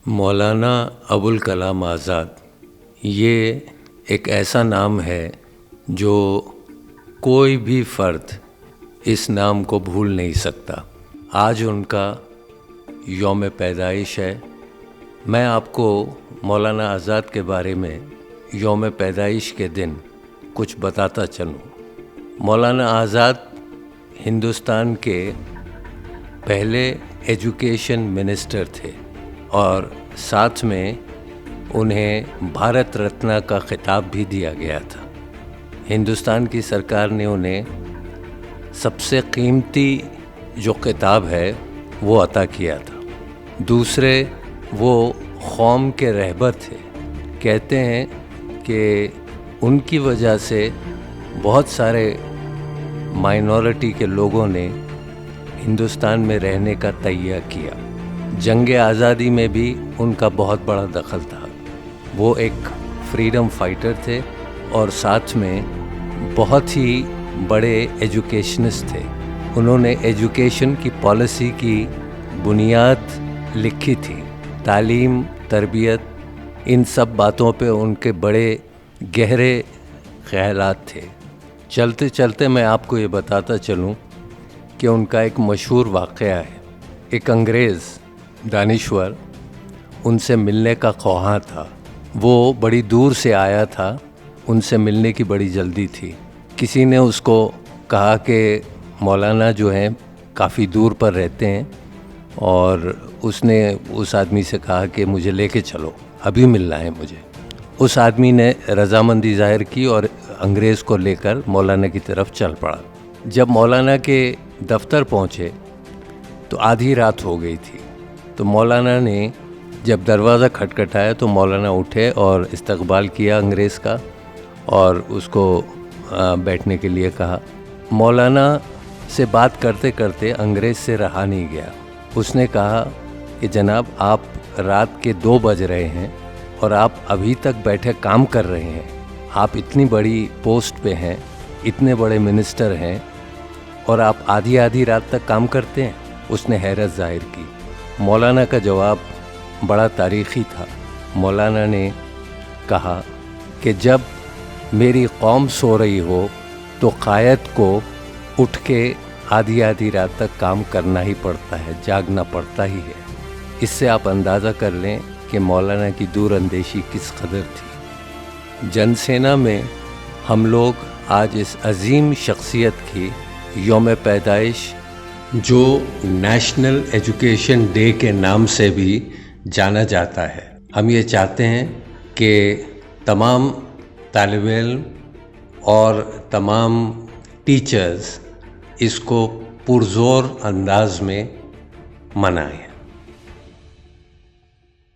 مولانا ابوال کلام آزاد یہ ایک ایسا نام ہے جو کوئی بھی فرد اس نام کو بھول نہیں سکتا۔ آج ان کا یوم پیدائش ہے۔ میں آپ کو مولانا آزاد کے بارے میں یوم پیدائش کے دن کچھ بتاتا چلوں۔ مولانا آزاد ہندوستان کے پہلے ایجوکیشن منسٹر تھے اور ساتھ میں انہیں بھارت رتنا کا خطاب بھی دیا گیا تھا۔ ہندوستان کی سرکار نے انہیں سب سے قیمتی جو خطاب ہے وہ عطا کیا تھا۔ دوسرے وہ قوم کے رہبر تھے۔ کہتے ہیں کہ ان کی وجہ سے بہت سارے مائنورٹی کے لوگوں نے ہندوستان میں رہنے کا تیہ کیا۔ جنگ آزادی میں بھی ان کا بہت بڑا دخل تھا۔ وہ ایک فریڈم فائٹر تھے اور ساتھ میں بہت ہی بڑے ایجوکیشنسٹ تھے۔ انہوں نے ایجوکیشن کی پالیسی کی بنیاد لکھی تھی۔ تعلیم، تربیت، ان سب باتوں پہ ان کے بڑے گہرے خیالات تھے۔ چلتے چلتے میں آپ کو یہ بتاتا چلوں کہ ان کا ایک مشہور واقعہ ہے۔ ایک انگریز دانشور ان سے ملنے کا خواہاں تھا۔ وہ بڑی دور سے آیا تھا، ان سے ملنے کی بڑی جلدی تھی۔ کسی نے اس کو کہا کہ مولانا جو ہیں کافی دور پر رہتے ہیں، اور اس نے اس آدمی سے کہا کہ مجھے لے کے چلو، ابھی ملنا ہے مجھے۔ اس آدمی نے رضامندی ظاہر کی اور انگریز کو لے کر مولانا کی طرف چل پڑا۔ جب مولانا کے دفتر پہنچے تو آدھی رات ہو گئی تھی۔ تو مولانا نے جب دروازہ کھٹکھٹایا تو مولانا اٹھے اور استقبال کیا انگریز کا، اور اس کو بیٹھنے کے لیے کہا۔ مولانا سے بات کرتے کرتے انگریز سے رہا نہیں گیا۔ اس نے کہا کہ جناب، آپ رات کے 2 بج رہے ہیں اور آپ ابھی تک بیٹھے کام کر رہے ہیں۔ آپ اتنی بڑی پوسٹ پہ ہیں، اتنے بڑے منسٹر ہیں، اور آپ آدھی رات تک کام کرتے ہیں؟ اس نے حیرت ظاہر کی۔ مولانا کا جواب بڑا تاریخی تھا۔ مولانا نے کہا کہ جب میری قوم سو رہی ہو تو قائد کو اٹھ کے آدھی رات تک کام کرنا ہی پڑتا ہے، جاگنا پڑتا ہی ہے۔ اس سے آپ اندازہ کر لیں کہ مولانا کی دور اندیشی کس قدر تھی۔ جن سینا میں ہم لوگ آج اس عظیم شخصیت کی یوم پیدائش، جو نیشنل ایجوکیشن ڈے کے نام سے بھی جانا جاتا ہے، ہم یہ چاہتے ہیں کہ تمام طالب علم اور تمام ٹیچرز اس کو پرزور انداز میں منائیں۔